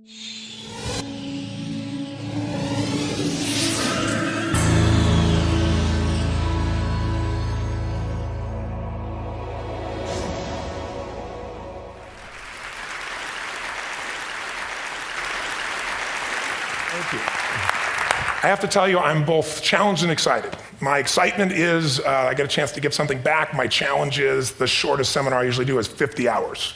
Thank you. I have to tell you, I'm both challenged and excited. My excitement is I get a chance to give something back. My challenge is the shortest seminar I usually do is 50 hours.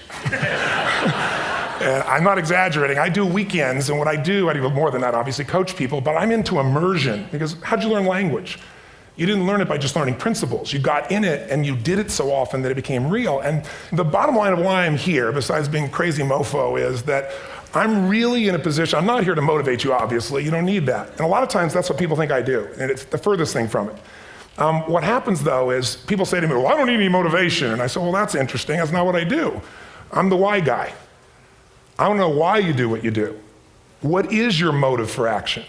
And I'm not exaggerating. I do weekends, and what I do more than that, obviously, coach people, but I'm into immersion, because how'd you learn language? You didn't learn it by just learning principles. You got in it, and you did it so often that it became real. And the bottom line of why I'm here, besides being a crazy mofo, is that I'm really in a position, I'm not here to motivate you, obviously. You don't need that. And a lot of times, that's what people think I do, and it's the furthest thing from it. What happens, though, is people say to me, well, I don't need any motivation. And I say, well, that's interesting. That's not what I do. I'm the why guy. I don't know why you do what you do. What is your motive for action?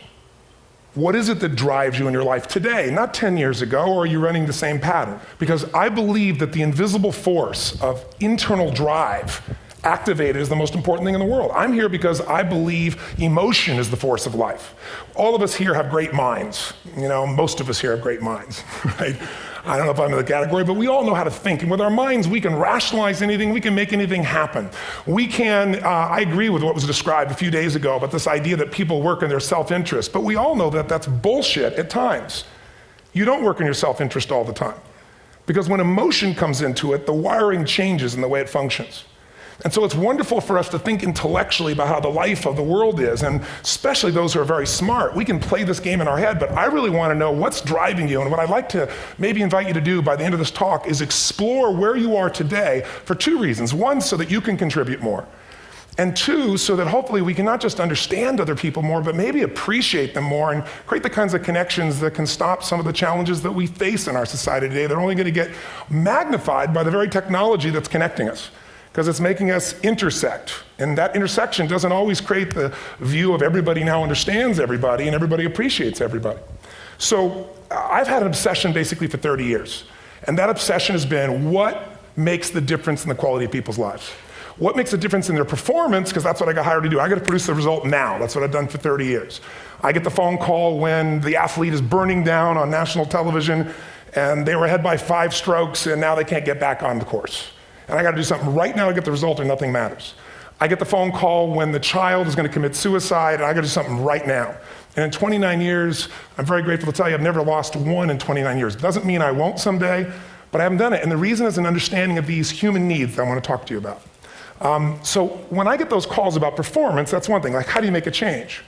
What is it that drives you in your life today, not 10 years ago, or are you running the same pattern? Because I believe that the invisible force of internal drive activated is the most important thing in the world. I'm here because I believe emotion is the force of life. All of us here have great minds. You know, most of us here have great minds, right? I don't know if I'm in the category, but we all know how to think. And with our minds, we can rationalize anything, we can make anything happen. We can, I agree with what was described a few days ago about this idea that people work in their self-interest, but we all know that that's bullshit at times. You don't work in your self-interest all the time. Because when emotion comes into it, the wiring changes in the way it functions. And so it's wonderful for us to think intellectually about how the life of the world is, and especially those who are very smart. We can play this game in our head, but I really want to know what's driving you. And what I'd like to maybe invite you to do by the end of this talk is explore where you are today for two reasons. One, so that you can contribute more. And two, so that hopefully we can not just understand other people more, but maybe appreciate them more and create the kinds of connections that can stop some of the challenges that we face in our society today. They're only going to get magnified by the very technology that's connecting us, because it's making us intersect. And that intersection doesn't always create the view of everybody now understands everybody and everybody appreciates everybody. So I've had an obsession basically for 30 years. And that obsession has been what makes the difference in the quality of people's lives? What makes a difference in their performance? Because that's what I got hired to do. I got to produce the result now. That's what I've done for 30 years. I get the phone call when the athlete is burning down on national television and they were ahead by 5 strokes and now they can't get back on the course. And I got to do something right now to get the result or nothing matters. I get the phone call when the child is going to commit suicide, and I got to do something right now. And in 29 years, I'm very grateful to tell you I've never lost one in 29 years. It doesn't mean I won't someday, but I haven't done it. And the reason is an understanding of these human needs that I want to talk to you about. So when I get those calls about performance, that's one thing, like how do you make a change?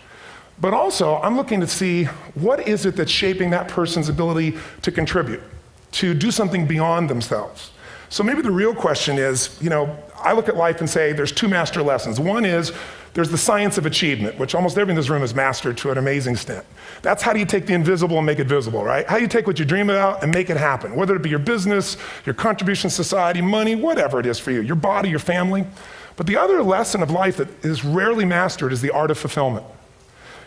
But also, I'm looking to see what is it that's shaping that person's ability to contribute, to do something beyond themselves. So maybe the real question is, you know, I look at life and say there's 2 master lessons. One is there's the science of achievement, which almost everyone in this room has mastered to an amazing extent. That's how do you take the invisible and make it visible, right? How do you take what you dream about and make it happen, whether it be your business, your contribution to society, money, whatever it is for you, your body, your family. But the other lesson of life that is rarely mastered is the art of fulfillment.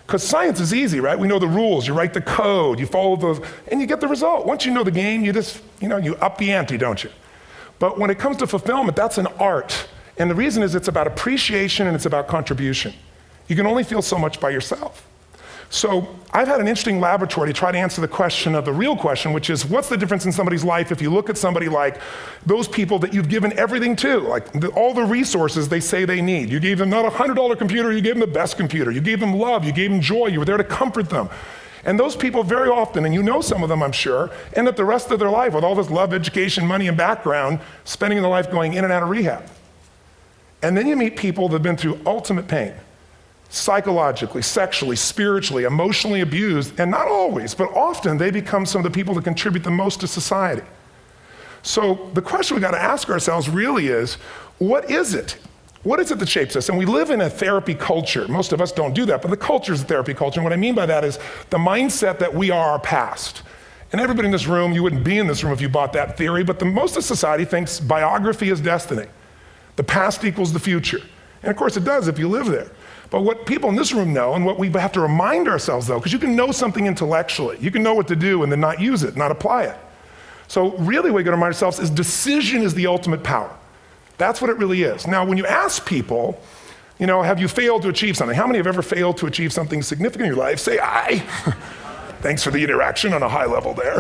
Because science is easy, right? We know the rules, you write the code, you follow and you get the result. Once you know the game, you just, you up the ante, don't you? But when it comes to fulfillment, that's an art. And the reason is it's about appreciation and it's about contribution. You can only feel so much by yourself. So I've had an interesting laboratory to try to answer the question of the real question, which is what's the difference in somebody's life if you look at somebody like those people that you've given everything to, like all the resources they say they need. You gave them not a $100 computer, you gave them the best computer. You gave them love, you gave them joy, you were there to comfort them. And those people very often, and you know some of them I'm sure, end up the rest of their life with all this love, education, money, and background, spending their life going in and out of rehab. And then you meet people that have been through ultimate pain, psychologically, sexually, spiritually, emotionally abused, and not always, but often they become some of the people that contribute the most to society. So the question we got to ask ourselves really is, what is it? What is it that shapes us? And we live in a therapy culture. Most of us don't do that, but the culture is a therapy culture. And what I mean by that is the mindset that we are our past. And everybody in this room, you wouldn't be in this room if you bought that theory, but most of society thinks biography is destiny. The past equals the future. And of course it does if you live there. But what people in this room know, and what we have to remind ourselves though, because you can know something intellectually, you can know what to do and then not use it, not apply it. So really what we got to remind ourselves is decision is the ultimate power. That's what it really is. Now, when you ask people, You know, have you failed to achieve something? How many have ever failed to achieve something significant in your life? Say aye. Thanks for the interaction on a high level there.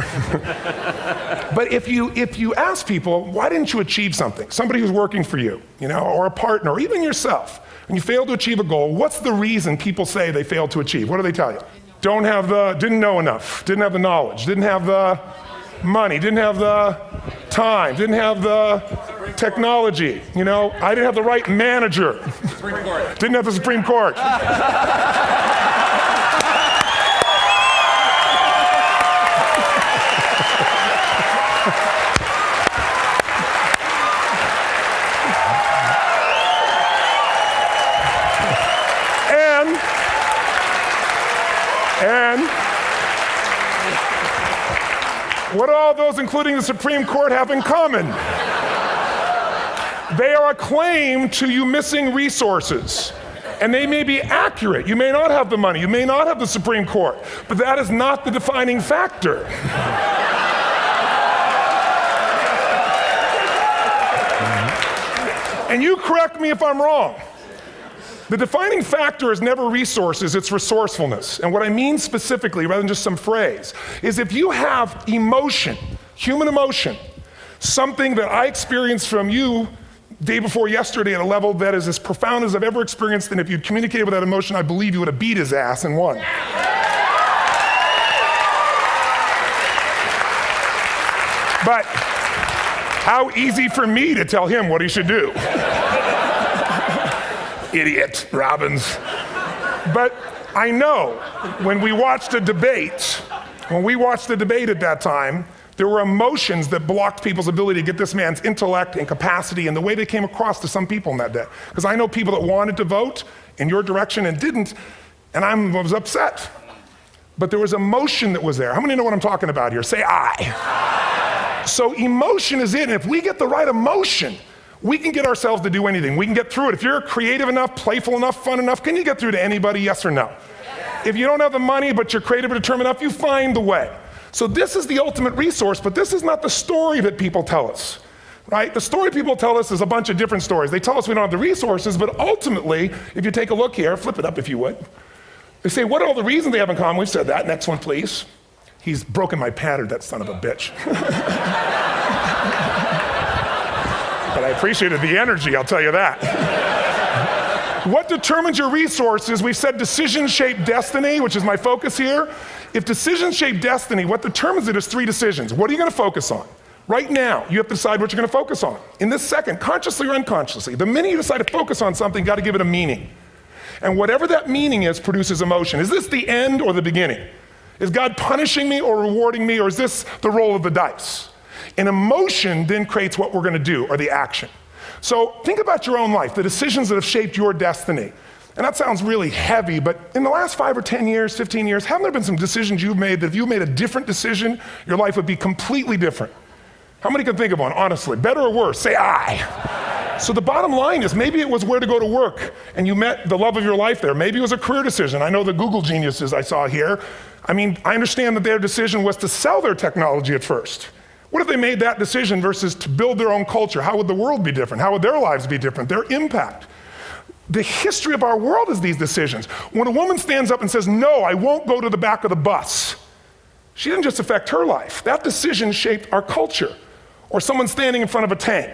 But if you ask people, why didn't you achieve something? Somebody who's working for you, you know, or a partner, or even yourself, when you fail to achieve a goal, what's the reason people say they failed to achieve? What do they tell you? Didn't know enough, didn't have the knowledge, didn't have the money, didn't have the time, didn't have the technology, you know, I didn't have the right manager, didn't have the Supreme Court. And what do all those, including the Supreme Court, have in common? They are a claim to you missing resources. And they may be accurate. You may not have the money. You may not have the Supreme Court. But that is not the defining factor. And you correct me if I'm wrong. The defining factor is never resources, it's resourcefulness. And what I mean specifically, rather than just some phrase, is if you have emotion, human emotion, something that I experienced from you day before yesterday at a level that is as profound as I've ever experienced, and if you'd communicated with that emotion, I believe you would have beat his ass and won. But how easy for me to tell him what he should do. Idiot, Робинс. But I know when we watched a debate, at that time, there were emotions that blocked people's ability to get this man's intellect and capacity and the way they came across to some people in that day. Because I know people that wanted to vote in your direction and didn't, and I was upset. But there was emotion that was there. How many know what I'm talking about here? Say aye. So emotion is it, and if we get the right emotion, we can get ourselves to do anything. We can get through it. If you're creative enough, playful enough, fun enough, can you get through to anybody, yes or no? Yes. If you don't have the money, but you're creative and determined enough, you find the way. So this is the ultimate resource, but this is not the story that people tell us, right? The story people tell us is a bunch of different stories. They tell us we don't have the resources, but ultimately, if you take a look here, flip it up if you would. They say, what are all the reasons they have in common? We've said that. Next one, please. He's broken my pattern, that son of a bitch. But I appreciated the energy, I'll tell you that. What determines your resources? We've said decisions shape destiny, which is my focus here. If decisions shape destiny, what determines it is 3 decisions. What are you going to focus on? Right now, you have to decide what you're going to focus on. In this second, consciously or unconsciously, the minute you decide to focus on something, you've got to give it a meaning. And whatever that meaning is produces emotion. Is this the end or the beginning? Is God punishing me or rewarding me, or is this the roll of the dice? And emotion then creates what we're going to do, or the action. So think about your own life, the decisions that have shaped your destiny. And that sounds really heavy, but in the last 5 or 10 years, 15 years, haven't there been some decisions you've made that if you made a different decision, your life would be completely different? How many can think of one, honestly? Better or worse? Say aye. So the bottom line is maybe it was where to go to work and you met the love of your life there. Maybe it was a career decision. I know the Google geniuses I saw here. I mean, I understand that their decision was to sell their technology at first. What if they made that decision versus to build their own culture? How would the world be different? How would their lives be different? Their impact. The history of our world is these decisions. When a woman stands up and says, no, I won't go to the back of the bus, she didn't just affect her life. That decision shaped our culture. Or someone standing in front of a tank.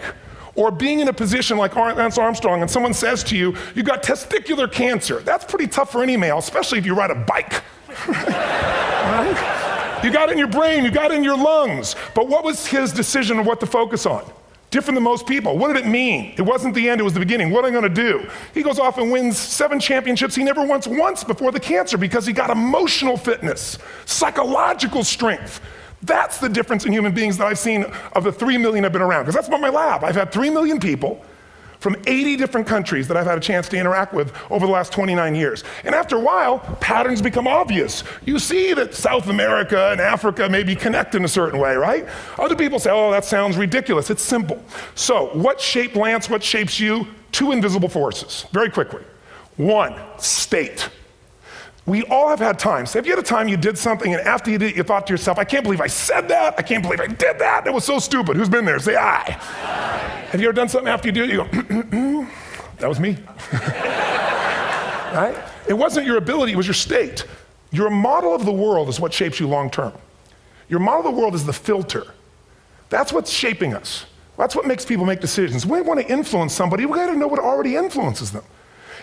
Or being in a position like Lance Armstrong and someone says to you, you've got testicular cancer. That's pretty tough for any male, especially if you ride a bike. Right? You got it in your brain, you got it in your lungs. But what was his decision of what to focus on? Different than most people. What did it mean? It wasn't the end, it was the beginning. What am I going to do? He goes off and wins 7 championships he never won once before the cancer because he got emotional fitness, psychological strength. That's the difference in human beings that I've seen of the 3 million I've been around. Because that's what my lab. I've had 3 million people from 80 different countries that I've had a chance to interact with over the last 29 years. And after a while, patterns become obvious. You see that South America and Africa maybe connect in a certain way, right? Other people say, oh, that sounds ridiculous. It's simple. So what shaped Lance, what shapes you? 2 invisible forces, very quickly. 1, state. We all have had times. Have you had a time you did something and after you did it, you thought to yourself, I can't believe I said that. I can't believe I did that. That was so stupid. Who's been there? Say aye. Have you ever done something after you do it, you go, that was me. right? It wasn't your ability, it was your state. Your model of the world is what shapes you long term. Your model of the world is the filter. That's what's shaping us. That's what makes people make decisions. When we want to influence somebody, we gotta know what already influences them.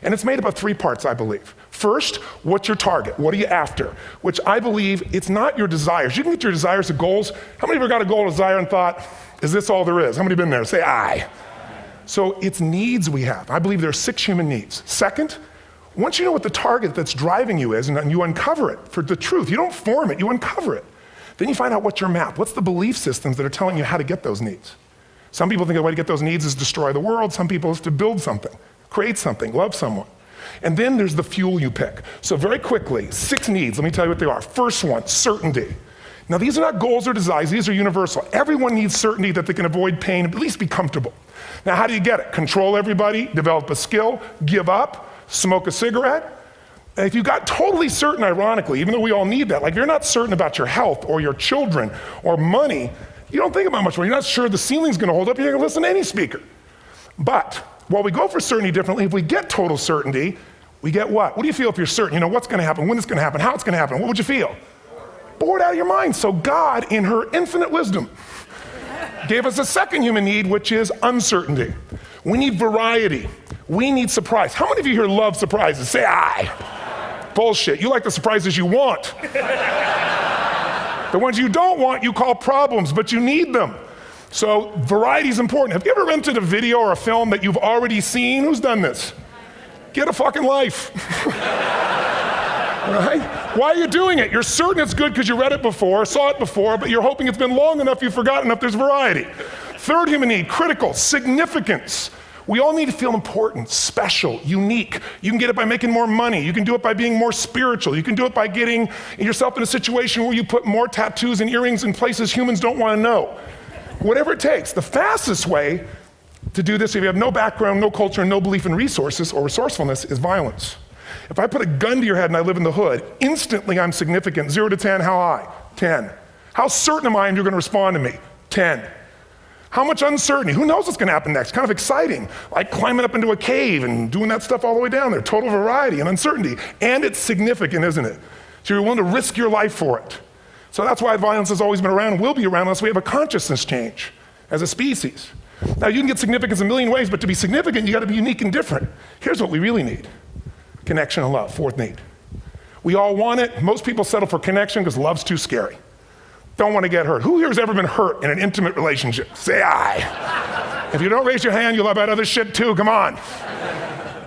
And it's made up of 3 parts, I believe. First, what's your target? What are you after? Which I believe, it's not your desires. You can get your desires to goals. How many of you got a goal, a desire, and thought, is this all there is? How many have been there? Say aye. So it's needs we have. I believe there are 6 human needs. Second, once you know what the target that's driving you is, and you uncover it for the truth, you don't form it, you uncover it. Then you find out what's your map. What's the belief systems that are telling you how to get those needs? Some people think the way to get those needs is destroy the world. Some people is to build something, create something, love someone. And then there's the fuel you pick. So very quickly, 6 needs, let me tell you what they are. First one, certainty. Now these are not goals or desires, these are universal. Everyone needs certainty that they can avoid pain, at least be comfortable. Now how do you get it? Control everybody, develop a skill, give up, smoke a cigarette. And if you got totally certain, ironically, even though we all need that, like if you're not certain about your health or your children or money, you don't think about much more. You're not sure the ceiling's gonna hold up, you're gonna listen to any speaker. But while we go for certainty differently, if we get total certainty, we get what? What do you feel if you're certain? You know what's gonna happen, when it's gonna happen, how it's gonna happen, what would you feel? Bored out of your mind. So God, in her infinite wisdom, gave us a second human need, which is uncertainty. We need variety. We need surprise. How many of you here love surprises? Say aye. Bullshit, you like the surprises you want. The ones you don't want, you call problems, but you need them. So variety is important. Have you ever rented a video or a film that you've already seen? Who's done this? Get a fucking life. Right? Why are you doing it? You're certain it's good because you read it before, saw it before, but you're hoping it's been long enough you've forgotten enough there's variety. Third human need, critical, significance. We all need to feel important, special, unique. You can get it by making more money. You can do it by being more spiritual. You can do it by getting yourself in a situation where you put more tattoos and earrings in places humans don't want to know. Whatever it takes. The fastest way to do this, if you have no background, no culture, and no belief in resources or resourcefulness, is violence. If I put a gun to your head and I live in the hood, instantly I'm significant. 0 to 10, how high? 10. How certain am I you're gonna respond to me? 10. How much uncertainty? Who knows what's gonna happen next? Kind of exciting, like climbing up into a cave and doing that stuff all the way down there. Total variety and uncertainty. And it's significant, isn't it? So you're willing to risk your life for it. So that's why violence has always been around and will be around unless we have a consciousness change as a species. Now you can get significance a million ways, but to be significant, you gotta be unique and different. Here's what we really need. Connection and love, fourth need. We all want it. Most people settle for connection because love's too scary. Don't want to get hurt. Who here has ever been hurt in an intimate relationship? Say aye. If you don't raise your hand, you'll have about other shit too, come on.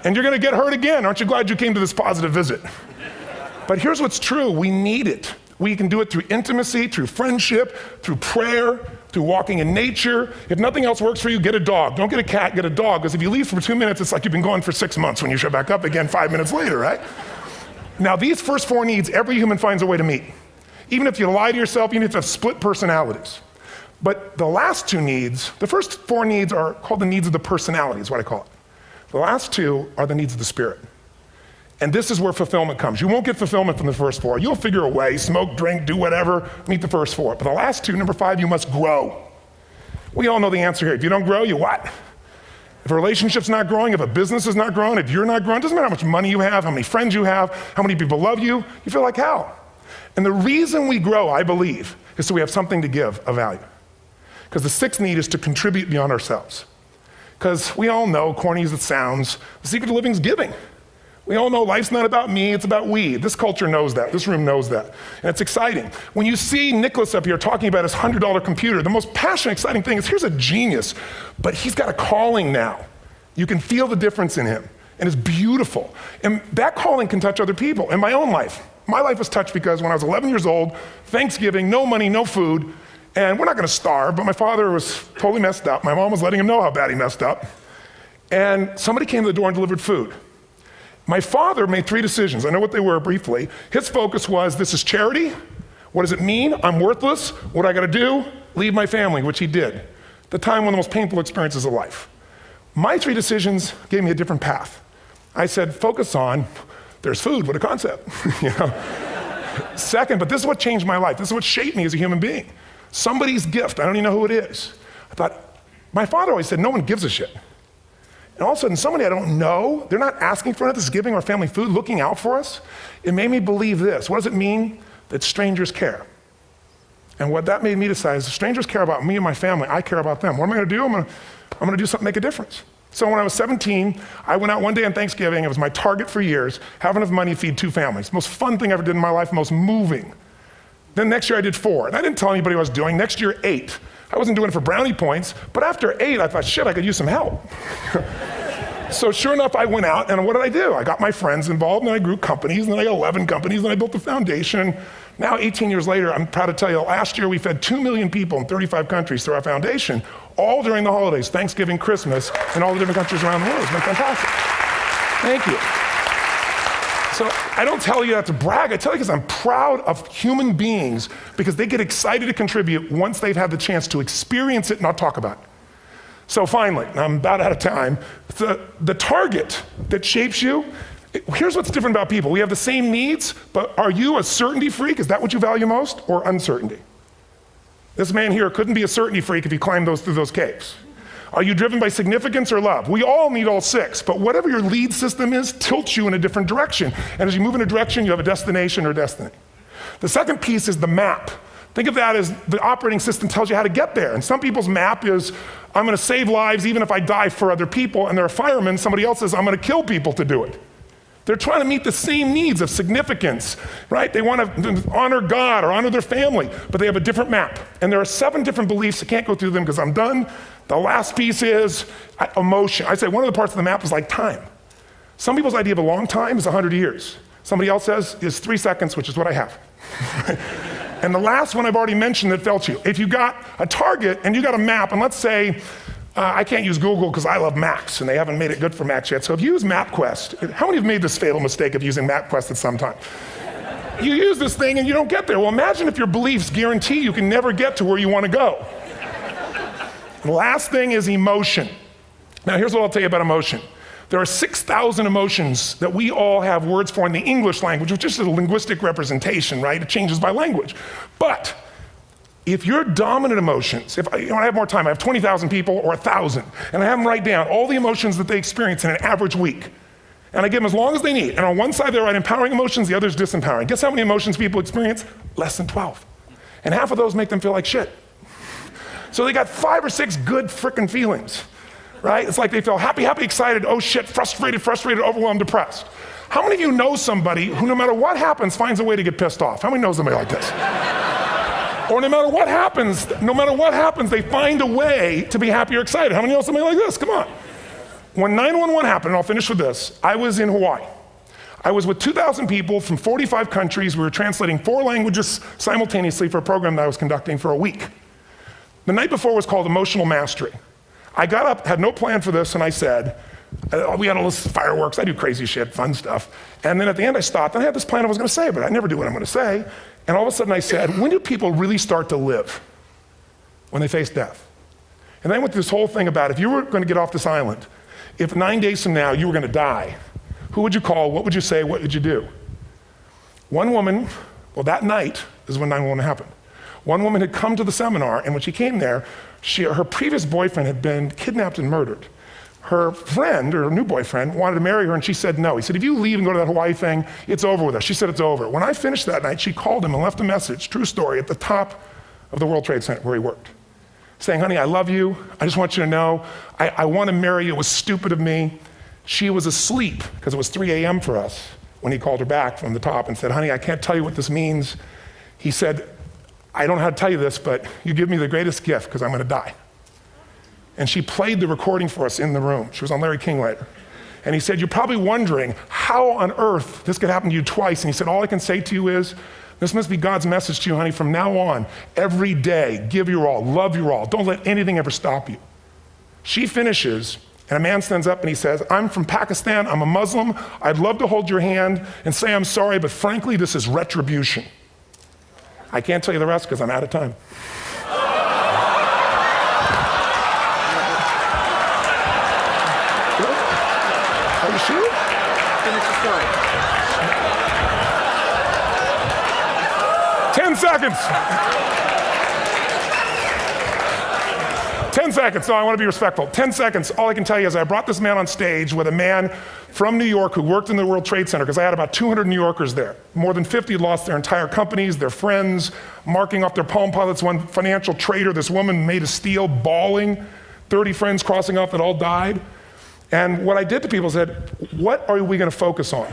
And you're gonna get hurt again. Aren't you glad you came to this positive visit? But here's what's true, we need it. We can do it through intimacy, through friendship, through prayer, through walking in nature. If nothing else works for you, get a dog. Don't get a cat, get a dog, because if you leave for 2 minutes, it's like you've been gone for 6 months when you show back up again 5 minutes later, right? Now these first 4 needs, every human finds a way to meet. Even if you lie to yourself, even if you have split personalities. But the last 2 needs, the first 4 needs are called the needs of the personality, is what I call it. The last 2 are the needs of the spirit. And this is where fulfillment comes. You won't get fulfillment from the first 4. You'll figure a way, smoke, drink, do whatever, meet the first 4. But the last 2, number 5, you must grow. We all know the answer here. If you don't grow, you what? If a relationship's not growing, if a business is not growing, if you're not growing, it doesn't matter how much money you have, how many friends you have, how many people love you, you feel like hell. And the reason we grow, I believe, is so we have something to give of value. Because the 6th need is to contribute beyond ourselves. Because we all know, corny as it sounds, the secret of living is giving. We all know life's not about me, it's about we. This culture knows that, this room knows that. And it's exciting. When you see Nicholas up here talking about his $100 computer, the most passionate, exciting thing is here's a genius, but he's got a calling now. You can feel the difference in him, and it's beautiful. And that calling can touch other people. In my own life, my life was touched because when I was 11 years old, Thanksgiving, no money, no food, and we're not gonna starve, but my father was totally messed up. My mom was letting him know how bad he messed up. And somebody came to the door and delivered food. My father made 3 decisions. I know what they were briefly. His focus was, this is charity. What does it mean? I'm worthless. What I gotta do? Leave my family, which he did. At the time, one of the most painful experiences of life. My 3 decisions gave me a different path. I said, focus on, there's food, what a concept. You know? Second, but this is what changed my life. This is what shaped me as a human being. Somebody's gift, I don't even know who it is. I thought, my father always said, no one gives a shit. And all of a sudden, somebody I don't know, they're not asking for it, this is giving our family food, looking out for us. It made me believe this. What does it mean? That strangers care. And what that made me decide is if strangers care about me and my family, I care about them. What am I gonna do? I'm gonna do something to make a difference. So when I was 17, I went out one day on Thanksgiving. It was my target for years, have enough money to feed 2 families. Most fun thing I ever did in my life, most moving. Then next year I did 4. And I didn't tell anybody what I was doing. Next year, 8. I wasn't doing it for brownie points, but after 8, I thought, shit, I could use some help. So sure enough, I went out, and what did I do? I got my friends involved, and I grew companies, and then I got 11 companies, and I built a foundation. Now, 18 years later, I'm proud to tell you, last year we fed 2 million people in 35 countries through our foundation, all during the holidays, Thanksgiving, Christmas, in all the different countries around the world. It's been fantastic. Thank you. So I don't tell you that to brag, I tell you because I'm proud of human beings because they get excited to contribute once they've had the chance to experience it, not talk about it. So finally, I'm about out of time, the target that shapes you, here's what's different about people. We have the same needs, but are you a certainty freak? Is that what you value most, or uncertainty? This man here couldn't be a certainty freak if he climbed through those caves. Are you driven by significance or love? We all need all 6, but whatever your lead system is tilts you in a different direction. And as you move in a direction, you have a destination or destiny. The second piece is the map. Think of that as the operating system tells you how to get there. And some people's map is, I'm gonna save lives even if I die for other people, and they're a fireman. Somebody else says, I'm gonna kill people to do it. They're trying to meet the same needs of significance, right? They want to honor God or honor their family, but they have a different map. And there are 7 different beliefs. I can't go through them because I'm done. The last piece is emotion. I say one of the parts of the map is like time. Some people's idea of a long time is 100 years. Somebody else says is 3 seconds, which is what I have. And the last one I've already mentioned that felt you. If you got a target and you got a map, and let's say, I can't use Google because I love maps and they haven't made it good for Macs yet. So if you use MapQuest, how many have made this fatal mistake of using MapQuest at some time? You use this thing and you don't get there. Well, imagine if your beliefs guarantee you can never get to where you want to go. The last thing is emotion. Now here's what I'll tell you about emotion. There are 6,000 emotions that we all have words for in the English language, which is just a linguistic representation, right? It changes by language. But if your dominant emotions, if I have more time, I have 20,000 people or 1,000, and I have them write down all the emotions that they experience in an average week. And I give them as long as they need. And on one side they write empowering emotions, the other is disempowering. Guess how many emotions people experience? Less than 12. And half of those make them feel like shit. So they got 5 or 6 good frickin' feelings, right? It's like they feel happy, happy, excited, oh shit, frustrated, overwhelmed, depressed. How many of you know somebody who no matter what happens finds a way to get pissed off? How many know somebody like this? Or no matter what happens, they find a way to be happy or excited. How many know somebody like this? Come on. When 9/11 happened, and I'll finish with this, I was in Hawaii. I was with 2,000 people from 45 countries. We were translating 4 languages simultaneously for a program that I was conducting for a week. The night before was called Emotional Mastery. I got up, had no plan for this, and I said, we had a list of fireworks, I do crazy shit, fun stuff. And then at the end I stopped, and I had this plan I was gonna say, but I never do what I'm gonna say. And all of a sudden I said, when do people really start to live? When they face death. And then I went through this whole thing about if you were gonna get off this island, if 9 days from now you were gonna die, who would you call, what would you say, what would you do? One woman, well that night is when 9/11 happened. One woman had come to the seminar, and when she came there, her previous boyfriend had been kidnapped and murdered. Her friend, or her new boyfriend, wanted to marry her, and she said no. He said, if you leave and go to that Hawaii thing, it's over with us. She said it's over. When I finished that night, she called him and left a message, true story, at the top of the World Trade Center where he worked, saying, honey, I love you. I just want you to know, I want to marry you. It was stupid of me. She was asleep, because it was 3 a.m. for us, when he called her back from the top and said, honey, I can't tell you what this means. He said, I don't know how to tell you this, but you give me the greatest gift because I'm going to die. And she played the recording for us in the room. She was on Larry King later. And he said, you're probably wondering how on earth this could happen to you twice. And he said, all I can say to you is, this must be God's message to you, honey. From now on, every day, give your all, love your all. Don't let anything ever stop you. She finishes, and a man stands up and he says, I'm from Pakistan, I'm a Muslim. I'd love to hold your hand and say I'm sorry, but frankly, this is retribution. I can't tell you the rest because I'm out of time. Are you sure? Finish the story. 10 seconds. 10 seconds, no, I want to be respectful. 10 seconds, all I can tell you is I brought this man on stage with a man from New York who worked in the World Trade Center, because I had about 200 New Yorkers there. More than 50 lost their entire companies, their friends, marking off their Palm Pilots. One financial trader, this woman made of steel, bawling, 30 friends crossing off that all died. And what I did to people is said, what are we going to focus on?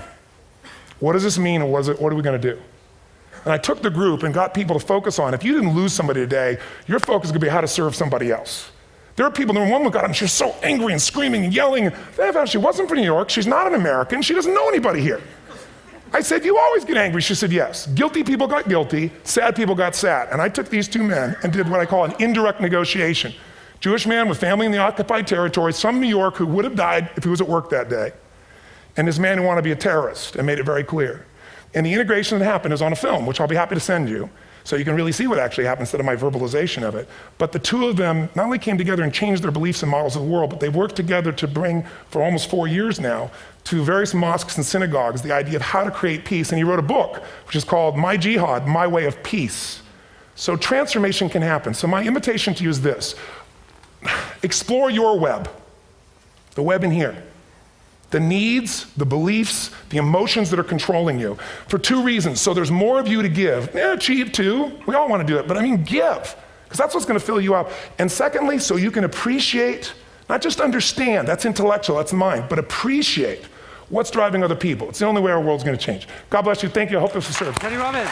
What does this mean, and what are we going to do? And I took the group and got people to focus on, if you didn't lose somebody today, your focus is going to be how to serve somebody else. There are people, the woman got up, she was so angry and screaming and yelling. She wasn't from New York, she's not an American, she doesn't know anybody here. I said, you always get angry. She said, yes. Guilty people got guilty, sad people got sad. And I took these two men and did what I call an indirect negotiation. Jewish man with family in the occupied territory, some New York who would have died if he was at work that day, and this man who wanted to be a terrorist, and made it very clear. And the integration that happened is on a film, which I'll be happy to send you, so you can really see what actually happened instead of my verbalization of it. But the two of them not only came together and changed their beliefs and models of the world, but they've worked together to bring, for almost 4 years now, to various mosques and synagogues, the idea of how to create peace. And he wrote a book, which is called My Jihad, My Way of Peace. So transformation can happen. So my invitation to you is this. Explore your web, the web in here. The needs, the beliefs, the emotions that are controlling you, for two reasons. So there's more of you to give. Achieve too, we all want to do it, but I mean give, because that's what's going to fill you up. And secondly, so you can appreciate, not just understand, that's intellectual, that's mind, but appreciate what's driving other people. It's the only way our world's going to change. God bless you, thank you, I hope this was served. Tony Robbins.